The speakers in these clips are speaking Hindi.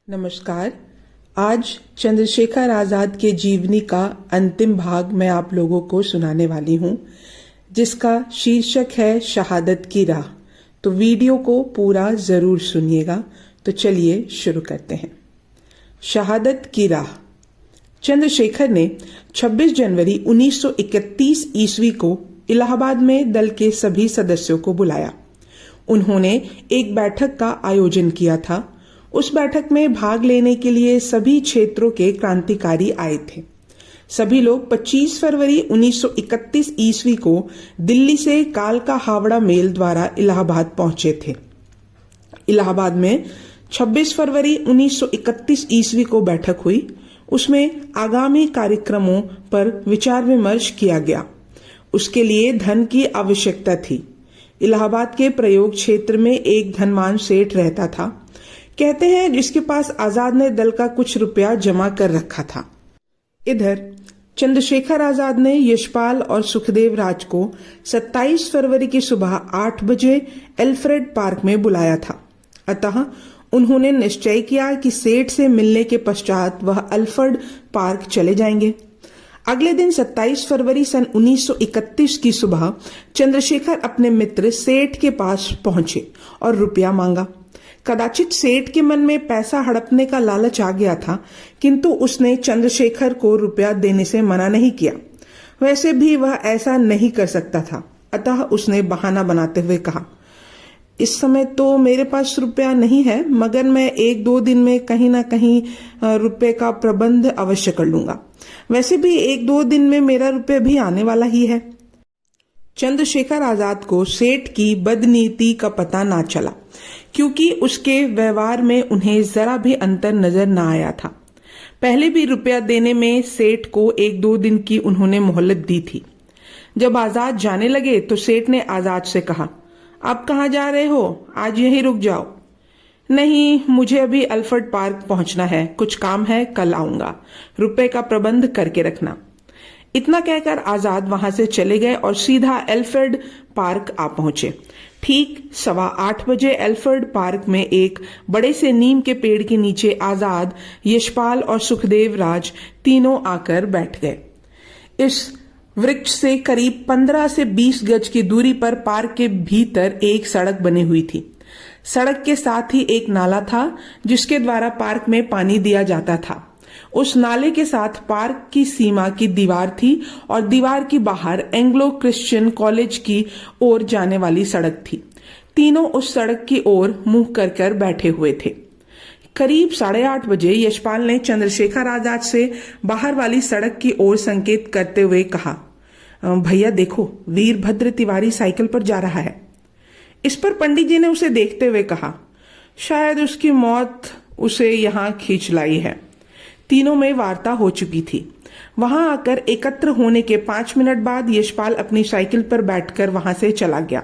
नमस्कार। आज चंद्रशेखर आजाद के जीवनी का अंतिम भाग मैं आप लोगों को सुनाने वाली हूं, जिसका शीर्षक है शहादत की राह। तो वीडियो को पूरा जरूर सुनिएगा। तो चलिए शुरू करते हैं। शहादत की राह। चंद्रशेखर ने 26 जनवरी 1931 ईस्वी को इलाहाबाद में दल के सभी सदस्यों को बुलाया। उन्होंने एक बैठक का आयोजन किया था। उस बैठक में भाग लेने के लिए सभी क्षेत्रों के क्रांतिकारी आए थे। सभी लोग 25 फरवरी 1931 ईस्वी को दिल्ली से कालका हावड़ा मेल द्वारा इलाहाबाद पहुंचे थे। इलाहाबाद में 26 फरवरी 1931 ईस्वी को बैठक हुई। उसमें आगामी कार्यक्रमों पर विचार विमर्श किया गया। उसके लिए धन की आवश्यकता थी। इलाहाबाद के प्रयोग क्षेत्र में एक धनवान सेठ रहता था। कहते हैं जिसके पास आजाद ने दल का कुछ रुपया जमा कर रखा था। इधर चंद्रशेखर आजाद ने यशपाल और सुखदेव राज को 27 फरवरी की सुबह 8 बजे एल्फ्रेड पार्क में बुलाया था। अतः उन्होंने निश्चय किया कि सेठ से मिलने के पश्चात वह एल्फ्रेड पार्क चले जाएंगे। अगले दिन 27 फरवरी सन 1931 की सुबह चंद्रशेखर अपने मित्र सेठ के पास पहुंचे और रुपया मांगा। कदाचित सेठ के मन में पैसा हड़पने का लालच आ गया था, किंतु उसने चंद्रशेखर को रुपया देने से मना नहीं किया। वैसे भी वह ऐसा नहीं कर सकता था। अतः उसने बहाना बनाते हुए कहा, इस समय तो मेरे पास रुपया नहीं है, मगर मैं 1-2 दिन में कहीं ना कहीं रुपये का प्रबंध अवश्य कर लूंगा। वैसे भी 1-2 दिन में मेरा रुपया भी आने वाला ही है। चंद्रशेखर आजाद को सेठ की बदनीति का पता ना चला, क्योंकि उसके व्यवहार में उन्हें जरा भी अंतर नजर न आया था। पहले भी रुपया देने में सेठ को 1-2 दिन की उन्होंने मोहलत दी थी। जब आजाद जाने लगे तो सेठ ने आजाद से कहा, आप कहाँ जा रहे हो? आज यहीं रुक जाओ। नहीं, मुझे अभी एल्फ्रेड पार्क पहुंचना है, कुछ काम है, कल आऊंगा। रुपए का प्रबंध करके रखना। इतना कहकर आजाद वहां से चले गए और सीधा एल्फ्रेड पार्क आ पहुंचे। ठीक 7:15 बजे एल्फ्रेड पार्क में एक बड़े से नीम के पेड़ के नीचे आजाद, यशपाल और सुखदेव राज तीनों आकर बैठ गए। इस वृक्ष से करीब 15 से 20 गज की दूरी पर पार्क के भीतर एक सड़क बनी हुई थी। सड़क के साथ ही एक नाला था, जिसके द्वारा पार्क में पानी दिया जाता था। उस नाले के साथ पार्क की सीमा की दीवार थी और दीवार की बाहर एंग्लो क्रिश्चियन कॉलेज की ओर जाने वाली सड़क थी। तीनों उस सड़क की ओर मुंह कर कर बैठे हुए थे। करीब 8:30 बजे यशपाल ने चंद्रशेखर आजाद से बाहर वाली सड़क की ओर संकेत करते हुए कहा, भैया देखो, वीरभद्र तिवारी साइकिल पर जा रहा है। इस पर पंडित जी ने उसे देखते हुए कहा, शायद उसकी मौत उसे यहां खींच लाई है। तीनों में वार्ता हो चुकी थी। वहां आकर एकत्र होने के 5 मिनट बाद यशपाल अपनी साइकिल पर बैठकर वहां से चला गया।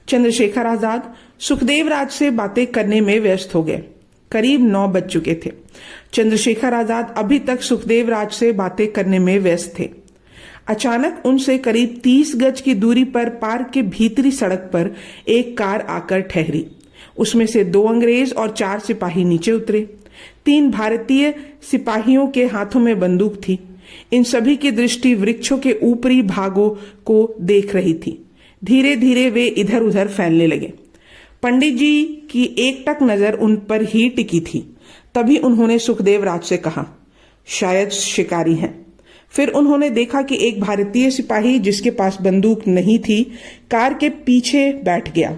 चंद्रशेखर आजाद सुखदेव राज से बातें करने में व्यस्त हो गए। करीब 9 बज चुके थे। चंद्रशेखर आजाद अभी तक सुखदेव राज से बातें करने में व्यस्त थे। अचानक उनसे करीब 30 गज की दूरी पर पार्क के भीतरी सड़क पर एक कार आकर ठहरी। उसमें से 2 अंग्रेज और 4 सिपाही नीचे उतरे। 3 भारतीय सिपाहियों के हाथों में बंदूक थी। इन सभी की दृष्टि वृक्षों के ऊपरी भागों को देख रही थी। धीरे धीरे वे इधर उधर फैलने लगे। पंडित जी की एकटक नजर उन पर ही टिकी थी। तभी उन्होंने सुखदेव राज से कहा, शायद शिकारी हैं। फिर उन्होंने देखा कि एक भारतीय सिपाही, जिसके पास बंदूक नहीं थी, कार के पीछे बैठ गया।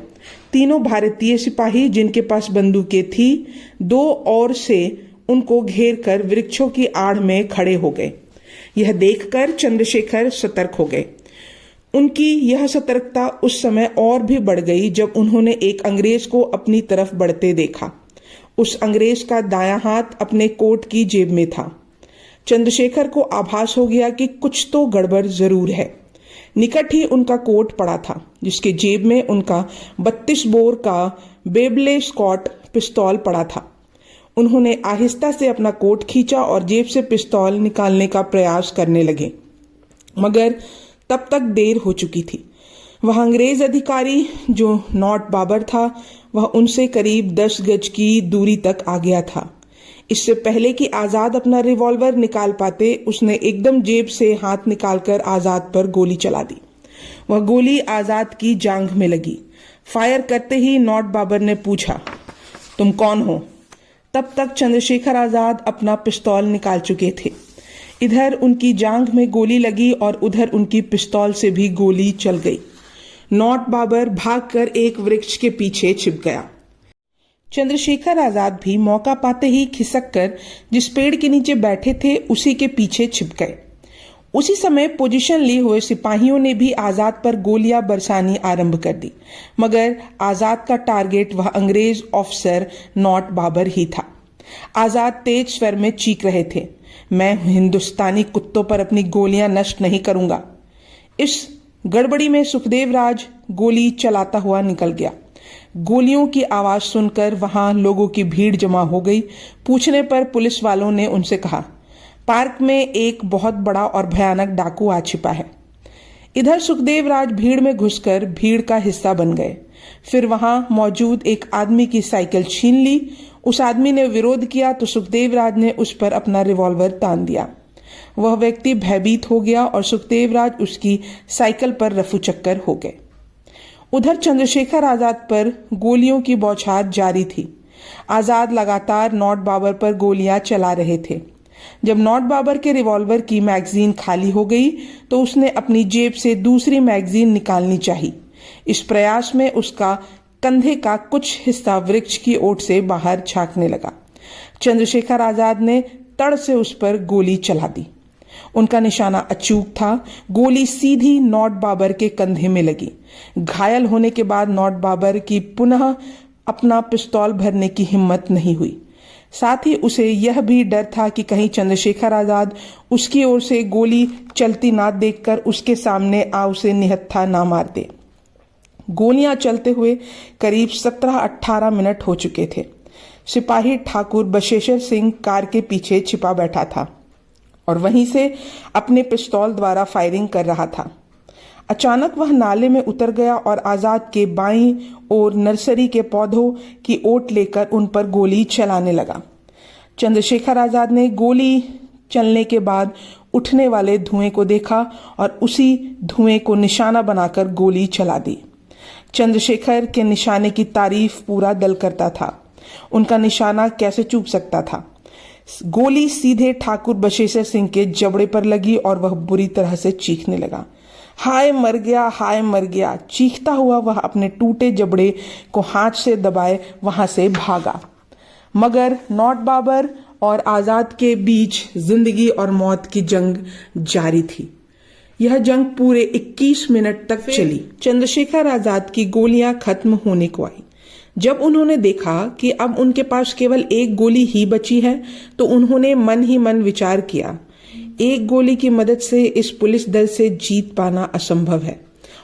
तीनों भारतीय सिपाही, जिनके पास बंदूकें थी, 2 ओर से उनको घेर कर वृक्षों की आड़ में खड़े हो गए। यह देखकर चंद्रशेखर सतर्क हो गए। उनकी यह सतर्कता उस समय और भी बढ़ गई जब उन्होंने एक अंग्रेज को अपनी तरफ बढ़ते देखा। उस अंग्रेज का दायां हाथ अपने कोट की जेब में था। चंद्रशेखर को आभास हो गया कि कुछ तो गड़बड़ जरूर है। निकट ही उनका कोट पड़ा था, जिसके जेब में उनका 32 बोर का बेबले स्कॉट पिस्तौल पड़ा था। उन्होंने आहिस्ता से अपना कोट खींचा और जेब से पिस्तौल निकालने का प्रयास करने लगे, मगर तब तक देर हो चुकी थी। वह अंग्रेज अधिकारी, जो नॉट बाबर था, वह उनसे करीब 10 गज की दूरी तक आ गया था। इससे पहले कि आजाद अपना रिवॉल्वर निकाल पाते, उसने एकदम जेब से हाथ निकालकर आजाद पर गोली चला दी। वह गोली आजाद की जांघ में लगी। फायर करते ही नॉट बाबर ने पूछा, तुम कौन हो? तब तक चंद्रशेखर आजाद अपना पिस्तौल निकाल चुके थे। इधर उनकी जांघ में गोली लगी और उधर उनकी पिस्तौल से भी गोली चल गई। नॉट बाबर भागकर एक वृक्ष के पीछे छिप गया। चंद्रशेखर आजाद भी मौका पाते ही खिसककर जिस पेड़ के नीचे बैठे थे उसी के पीछे छिप गए। उसी समय पोजीशन लिए हुए सिपाहियों ने भी आजाद पर गोलियां बरसानी आरंभ कर दी, मगर आजाद का टारगेट वह अंग्रेज ऑफिसर नॉट बाबर ही था। आजाद तेज स्वर में चीख रहे थे, मैं हिंदुस्तानी कुत्तों पर अपनी गोलियां नष्ट नहीं करूंगा। इस गड़बड़ी में सुखदेव राज गोली चलाता हुआ निकल गया। गोलियों की आवाज सुनकर वहां लोगों की भीड़ जमा हो गई। पूछने पर पुलिस वालों ने उनसे कहा, पार्क में एक बहुत बड़ा और भयानक डाकू आ छिपा है। इधर सुखदेव राज भीड़ में घुसकर भीड़ का हिस्सा बन गए। फिर वहां मौजूद एक आदमी की साइकिल छीन ली। उस आदमी ने विरोध किया तो सुखदेव राज ने उस पर अपना रिवॉल्वर तान दिया। वह व्यक्ति भयभीत हो गया और सुखदेव राज उसकी साइकिल पर रफू चक्कर हो गए। उधर चंद्रशेखर आजाद पर गोलियों की बौछार जारी थी। आजाद लगातार नॉट बाबर पर गोलियां चला रहे थे। जब नॉट बाबर के रिवॉल्वर की मैगजीन खाली हो गई तो उसने अपनी जेब से दूसरी मैगजीन निकालनी चाहिए। इस प्रयास में उसका कंधे का कुछ हिस्सा वृक्ष की ओट से बाहर झांकने लगा। चंद्रशेखर आजाद ने तड़ से उस पर गोली चला दी। उनका निशाना अचूक था। गोली सीधी नॉट बाबर के कंधे में लगी। घायल होने के बाद नॉट बाबर की पुनः अपना पिस्तौल भरने की हिम्मत नहीं हुई। साथ ही उसे यह भी डर था कि कहीं चंद्रशेखर आजाद उसकी ओर से गोली चलती ना देखकर उसके सामने आ उसे निहत्था ना मार दे। गोलियां चलते हुए करीब 17-18 मिनट हो चुके थे। सिपाही ठाकुर बशेश्वर सिंह कार के पीछे छिपा बैठा था और वहीं से अपने पिस्तौल द्वारा फायरिंग कर रहा था। अचानक वह नाले में उतर गया और आजाद के बाईं ओर नर्सरी के पौधों की ओट लेकर उन पर गोली चलाने लगा। चंद्रशेखर आजाद ने गोली चलने के बाद उठने वाले धुएं को देखा और उसी धुएं को निशाना बनाकर गोली चला दी। चंद्रशेखर के निशाने की तारीफ पूरा दल करता था। उनका निशाना कैसे चूक सकता था। गोली सीधे ठाकुर बशेश्वर सिंह के जबड़े पर लगी और वह बुरी तरह से चीखने लगा। हाय मर गया, हाय मर गया। चीखता हुआ वह अपने टूटे जबड़े को हाथ से दबाए वहां से भागा। मगर नॉट बाबर और आजाद के बीच जिंदगी और मौत की जंग जारी थी। यह जंग पूरे 21 मिनट तक चली। चंद्रशेखर आजाद की गोलियां खत्म होने को आई। जब उन्होंने देखा कि अब उनके पास केवल एक गोली ही बची है तो उन्होंने मन ही मन विचार किया, एक गोली की मदद से इस पुलिस दल से जीत पाना असंभव है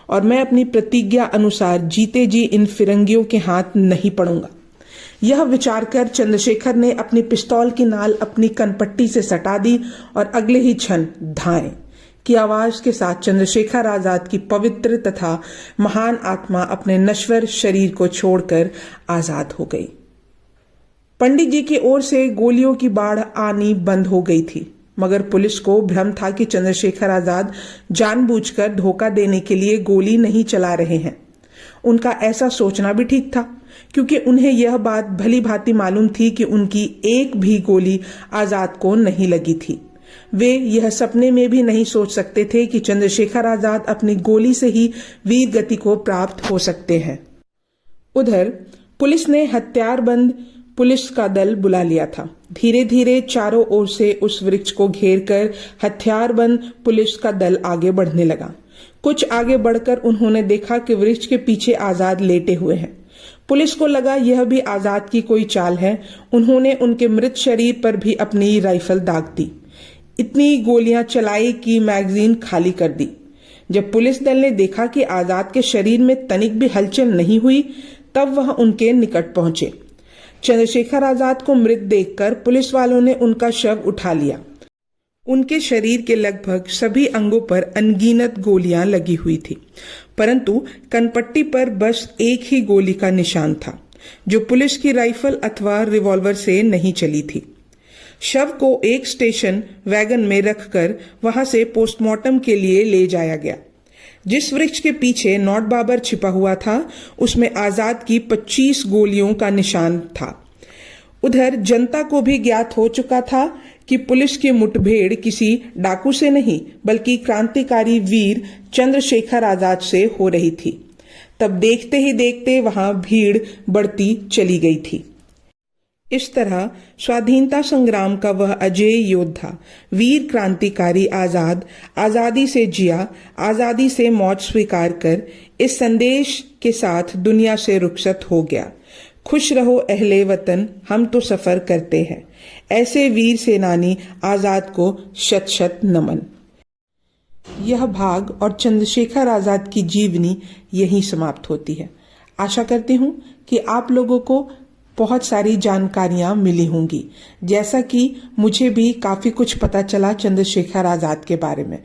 और मैं अपनी प्रतिज्ञा अनुसार जीते जी इन फिरंगियों के हाथ नहीं पड़ूंगा। यह विचार कर चंद्रशेखर ने अपनी पिस्तौल की नाल अपनी कनपट्टी से सटा दी और अगले ही क्षण धाए की आवाज के साथ चंद्रशेखर आजाद की पवित्र तथा महान आत्मा अपने नश्वर शरीर को छोड़कर आजाद हो गई। पंडित जी की ओर से गोलियों की बाढ़ आनी बंद हो गई थी, मगर पुलिस को भ्रम था कि चंद्रशेखर आजाद जानबूझकर धोखा देने के लिए गोली नहीं चला रहे हैं। उनका ऐसा सोचना भी ठीक था, क्योंकि उन्हें यह बात भली भांति मालूम थी कि उनकी एक भी गोली आजाद को नहीं लगी थी। वे यह सपने में भी नहीं सोच सकते थे कि चंद्रशेखर आजाद अपनी गोली से ही वीर गति को प्राप्त हो सकते हैं। उधर पुलिस ने हथियारबंद पुलिस का दल बुला लिया था। धीरे धीरे चारों ओर से उस वृक्ष को घेरकर हथियारबंद पुलिस का दल आगे बढ़ने लगा। कुछ आगे बढ़कर उन्होंने देखा कि वृक्ष के पीछे आजाद लेटे हुए हैं। पुलिस को लगा यह भी आजाद की कोई चाल है। उन्होंने उनके मृत शरीर पर भी अपनी राइफल दाग दी। इतनी गोलियां चलाई कि मैगजीन खाली कर दी। जब पुलिस दल ने देखा कि आजाद के शरीर में तनिक भी हलचल नहीं हुई, तब वह उनके निकट पहुंचे। चंद्रशेखर आजाद को मृत देखकर पुलिस वालों ने उनका शव उठा लिया। उनके शरीर के लगभग सभी अंगों पर अनगिनत गोलियां लगी हुई थी, परंतु कनपट्टी पर बस एक ही गोली का निशान था, जो पुलिस की राइफल अथवा रिवॉल्वर से नहीं चली थी। शव को एक स्टेशन वैगन में रखकर वहां से पोस्टमार्टम के लिए ले जाया गया। जिस वृक्ष के पीछे नॉट बाबर छिपा हुआ था उसमें आजाद की 25 गोलियों का निशान था। उधर जनता को भी ज्ञात हो चुका था कि पुलिस की मुठभेड़ किसी डाकू से नहीं बल्कि क्रांतिकारी वीर चंद्रशेखर आजाद से हो रही थी। तब देखते ही देखते वहां भीड़ बढ़ती चली गई थी। इस तरह स्वाधीनता संग्राम का वह अजेय योद्धा, वीर क्रांतिकारी आजाद, आजादी से जिया, आजादी से मौत स्वीकार कर इस संदेश के साथ दुनिया से रुखसत हो गया। खुश रहो अहले वतन, हम तो सफर करते हैं। ऐसे वीर सेनानी आजाद को शत शत नमन। यह भाग और चंद्रशेखर आजाद की जीवनी यहीं समाप्त होती है। आशा करती हूँ कि आप लोगों को बहुत सारी जानकारियां मिली होंगी, जैसा कि मुझे भी काफी कुछ पता चला चंद्रशेखर आजाद के बारे में।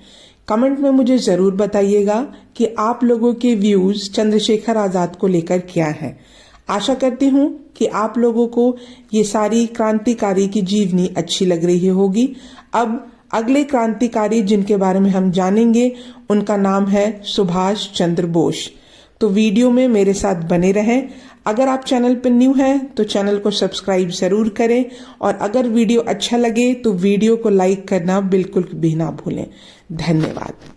कमेंट में मुझे जरूर बताइएगा कि आप लोगों के व्यूज चंद्रशेखर आजाद को लेकर क्या हैं। आशा करती हूँ कि आप लोगों को ये सारी क्रांतिकारी की जीवनी अच्छी लग रही होगी। अब अगले क्रांतिकारी जिनके बारे में हम जानेंगे उनका नाम है सुभाष चंद्र बोस। तो वीडियो में मेरे साथ बने रहें। अगर आप चैनल पर न्यू हैं तो चैनल को सब्सक्राइब जरूर करें और अगर वीडियो अच्छा लगे तो वीडियो को लाइक करना बिल्कुल भी ना भूलें। धन्यवाद।